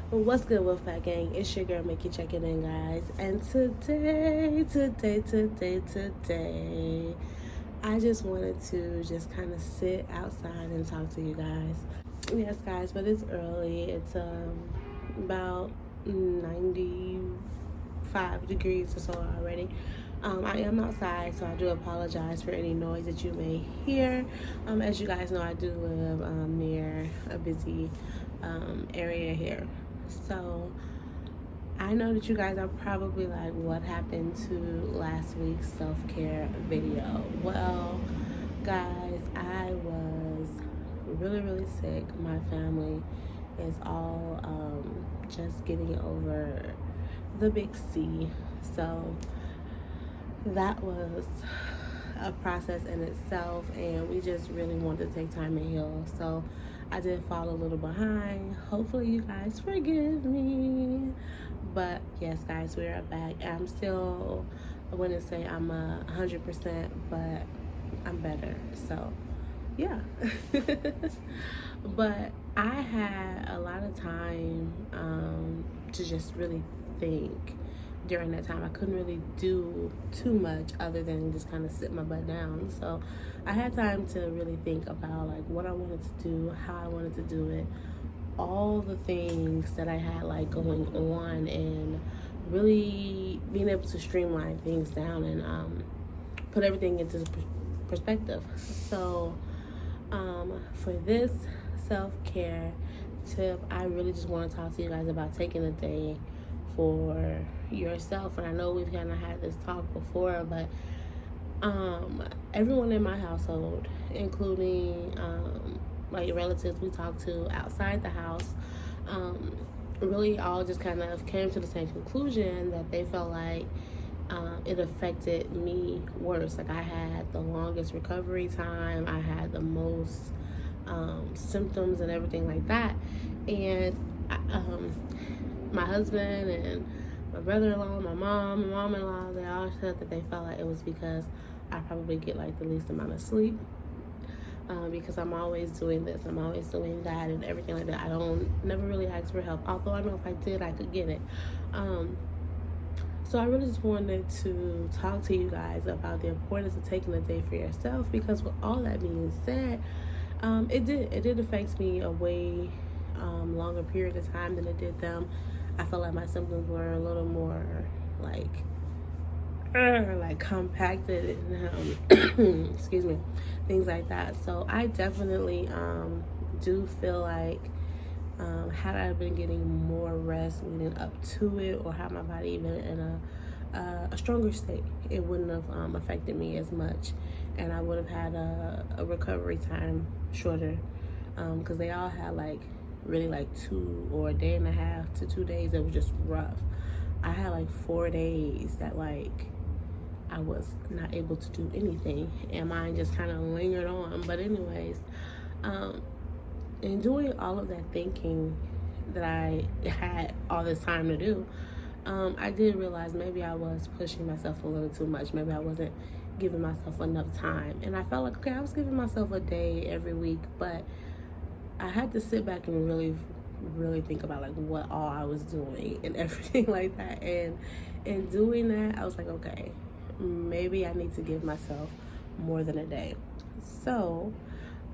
What's good, Wolfpack Gang? It's your girl Mikki checking in, guys. And today, I just wanted to just kind of sit outside and talk to you guys. Yes, guys, but it's early. It's about 95 degrees or so already. I am outside, so I do apologize for any noise that you may hear. As you guys know, I do live near a busy area here. So I know that you guys are probably like, what happened to last week's self-care video? Well, guys, I was really sick. My family is all just getting over the big C. So that was a process in itself, and we just really wanted to take time to heal. So I did fall a little behind. Hopefully you guys forgive me. But yes, guys, we are back. I'm still, I wouldn't say I'm 100%, but I'm better. So yeah. But I had a lot of time to just really think during that time. I couldn't really do too much other than just kind of sit my butt down. So I had time to really think about like what I wanted to do, how I wanted to do it, all the things that I had like going on, and really being able to streamline things down and put everything into perspective. So for this self-care tip, I really just want to talk to you guys about taking a day for yourself. And I know we've kind of had this talk before, but everyone in my household, including like relatives we talk to outside the house, really all just kind of came to the same conclusion that they felt like it affected me worse. Like I had the longest recovery time, I had the most symptoms and everything like that. And my husband and my brother-in-law, my mom, my mom-in-law, they all said that they felt like it was because I probably get like the least amount of sleep, because I'm always doing this, I'm always doing that and everything like that. I never really ask for help, although I know if I did, I could get it. So I really just wanted to talk to you guys about the importance of taking a day for yourself, because with all that being said, it did affect me a way longer period of time than it did them. I felt like my symptoms were a little more like compacted and excuse me, things like that. So I definitely do feel like had I been getting more rest leading up to it, or had my body even in a stronger state, it wouldn't have affected me as much, and I would have had a recovery time shorter, because they all had like really like 2 or a day and a half to 2 days that was just rough. I had like 4 days that like I was not able to do anything, and mine just kind of lingered on. But anyways, in doing all of that thinking that I had all this time to do, I did realize maybe I was pushing myself a little too much. Maybe I wasn't giving myself enough time, and I felt like, okay, I was giving myself a day every week, but I had to sit back and really think about like what all I was doing and everything like that. And in doing that, I was like, okay, maybe I need to give myself more than a day. So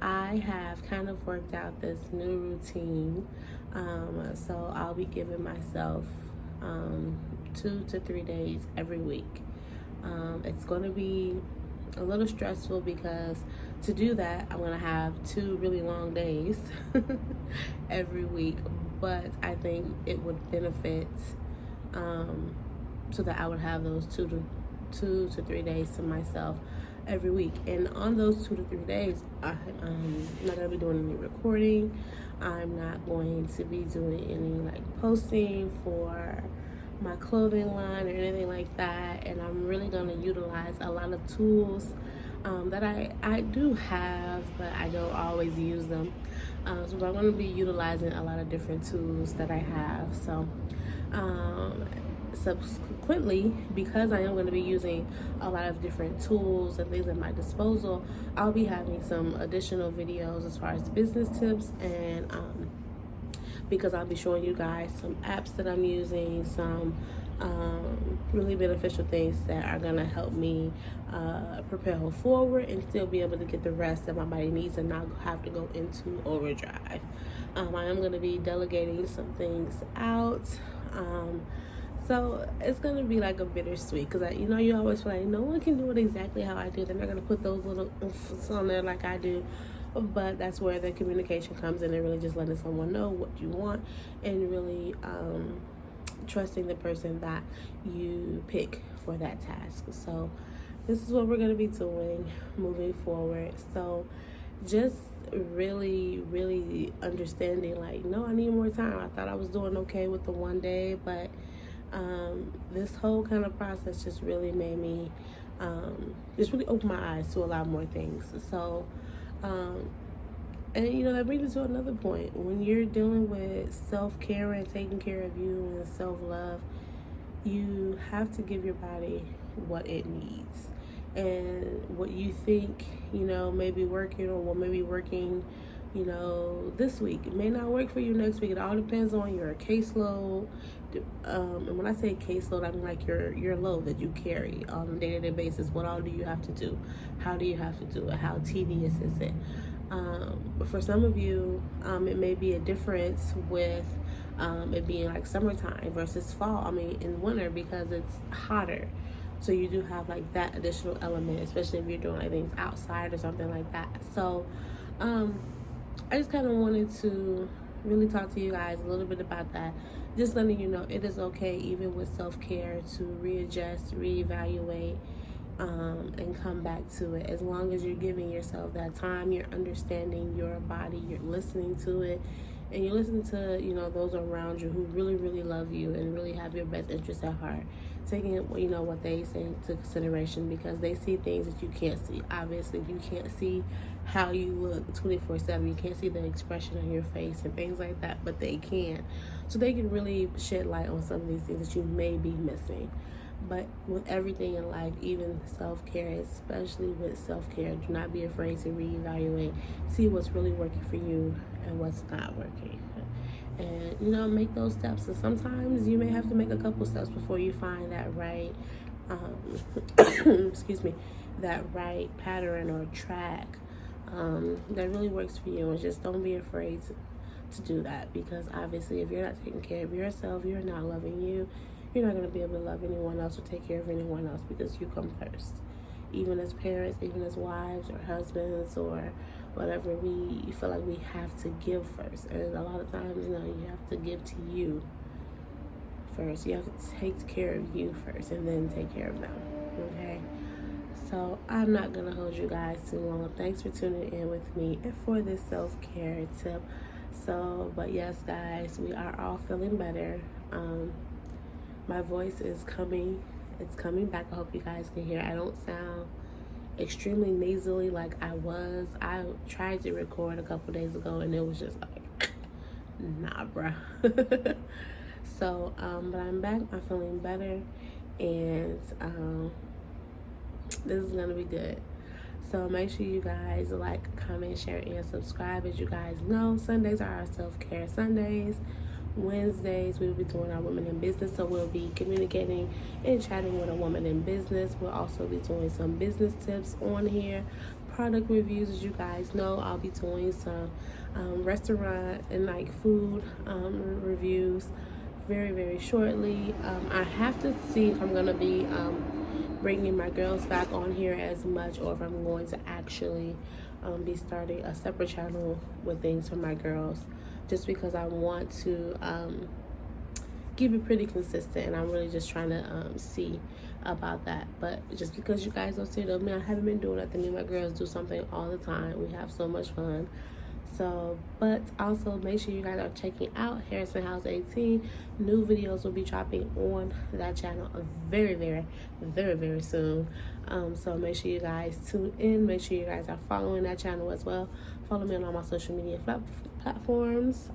I have kind of worked out this new routine. So I'll be giving myself 2 to 3 days every week. It's going to be a little stressful, because to do that, I'm going to have 2 really long days every week. But I think it would benefit so that I would have those 2 to 3 days to myself every week. And on those 2 to 3 days, I'm not going to be doing any recording. I'm not going to be doing any like posting for my clothing line or anything like that. And I'm really going to utilize a lot of tools that I do have, but I don't always use them. So I'm going to be utilizing a lot of different tools that I have. So subsequently, because I am going to be using a lot of different tools and things at my disposal, I'll be having some additional videos as far as business tips, and because I'll be showing you guys some apps that I'm using, some really beneficial things that are going to help me propel forward and still be able to get the rest that my body needs and not have to go into overdrive. I am going to be delegating some things out. So it's going to be like a bittersweet, because you always feel like no one can do it exactly how I do. They're not going to put those little oomphs on there like I do. But that's where the communication comes in, and really just letting someone know what you want, and really trusting the person that you pick for that task. So this is what we're going to be doing moving forward. So just really understanding, like, no, I need more time. I thought I was doing okay with the one day, but this whole kind of process just really made me just really open my eyes to a lot more things. So and that brings me to another point. When you're dealing with self-care and taking care of you and self-love, you have to give your body what it needs. And what you think, may be working, or what may be working, this week, it may not work for you next week. It all depends on your caseload. And when I say caseload, I mean like your load that you carry on a day-to-day basis. What all do you have to do? How do you have to do it? How tedious is it? But for some of you, it may be a difference with it being like summertime versus fall. In winter, because it's hotter. So you do have like that additional element, especially if you're doing like things outside or something like that. So I just kind of wanted to really talk to you guys a little bit about that. Just letting you know it is okay, even with self-care, to readjust, reevaluate, and come back to it. As long as you're giving yourself that time, you're understanding your body, you're listening to it, and you're listening to, those around you who really love you and really have your best interests at heart. Taking, what they say into consideration, because they see things that you can't see. Obviously, you can't see how you look 24/7. You can't see the expression on your face and things like that, but they can. So they can really shed light on some of these things that you may be missing. But with everything in life, even self-care, especially with self-care, do not be afraid to reevaluate, see what's really working for you and what's not working. And, make those steps. And sometimes you may have to make a couple steps before you find that right, that right pattern or track that really works for you. And just don't be afraid to do that, because obviously if you're not taking care of yourself, you're not loving you, you're not going to be able to love anyone else or take care of anyone else, because you come first. Even as parents, even as wives or husbands or whatever, we feel like we have to give first. And a lot of times, you have to give to you first. You have to take care of you first and then take care of them, okay? So I'm not going to hold you guys too long. Thanks for tuning in with me and for this self-care tip. So, but yes, guys, we are all feeling better. My voice is coming. It's coming back. I hope you guys can hear. I don't sound extremely nasally like I was. I tried to record a couple days ago and it was just like, nah, bruh. So, but I'm back. I'm feeling better, and this is gonna be good. So make sure you guys like, comment, share, and subscribe. As you guys know, Sundays are our self-care Sundays. Wednesdays we'll be doing our women in business, so we'll be communicating and chatting with a woman in business. We'll also be doing some business tips on here, product reviews. As you guys know, I'll be doing some restaurant and like food reviews very shortly. I have to see if I'm gonna be bringing my girls back on here as much, or if I'm going to actually be starting a separate channel with things for my girls, just because I want to keep it pretty consistent, and I'm really just trying to see about that. But just because you guys don't see it, I haven't been doing nothing. Me and my girls do something all the time. We have so much fun. So, but also make sure you guys are checking out Harrison House 18. New videos will be dropping on that channel very, very, very, very soon. So make sure you guys tune in. Make sure you guys are following that channel as well. Follow me on all my social media platforms.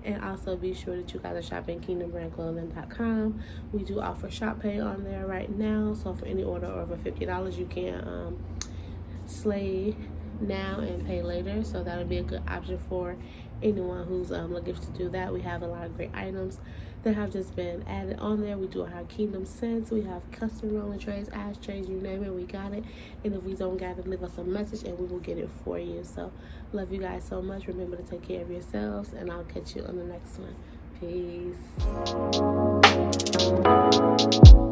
And also be sure that you guys are shopping KingdomBrandClothing.com. We do offer Shop Pay on there right now. So for any order over $50, you can slay now and pay later. So that would be a good option for anyone who's looking to do that. We have a lot of great items that have just been added on there. We do have Kingdom scents, we have custom rolling trays, ashtrays, you name it, we got it. And if we don't got it, leave us a message and we will get it for you. So love you guys so much. Remember to take care of yourselves, and I'll catch you on the next one. Peace.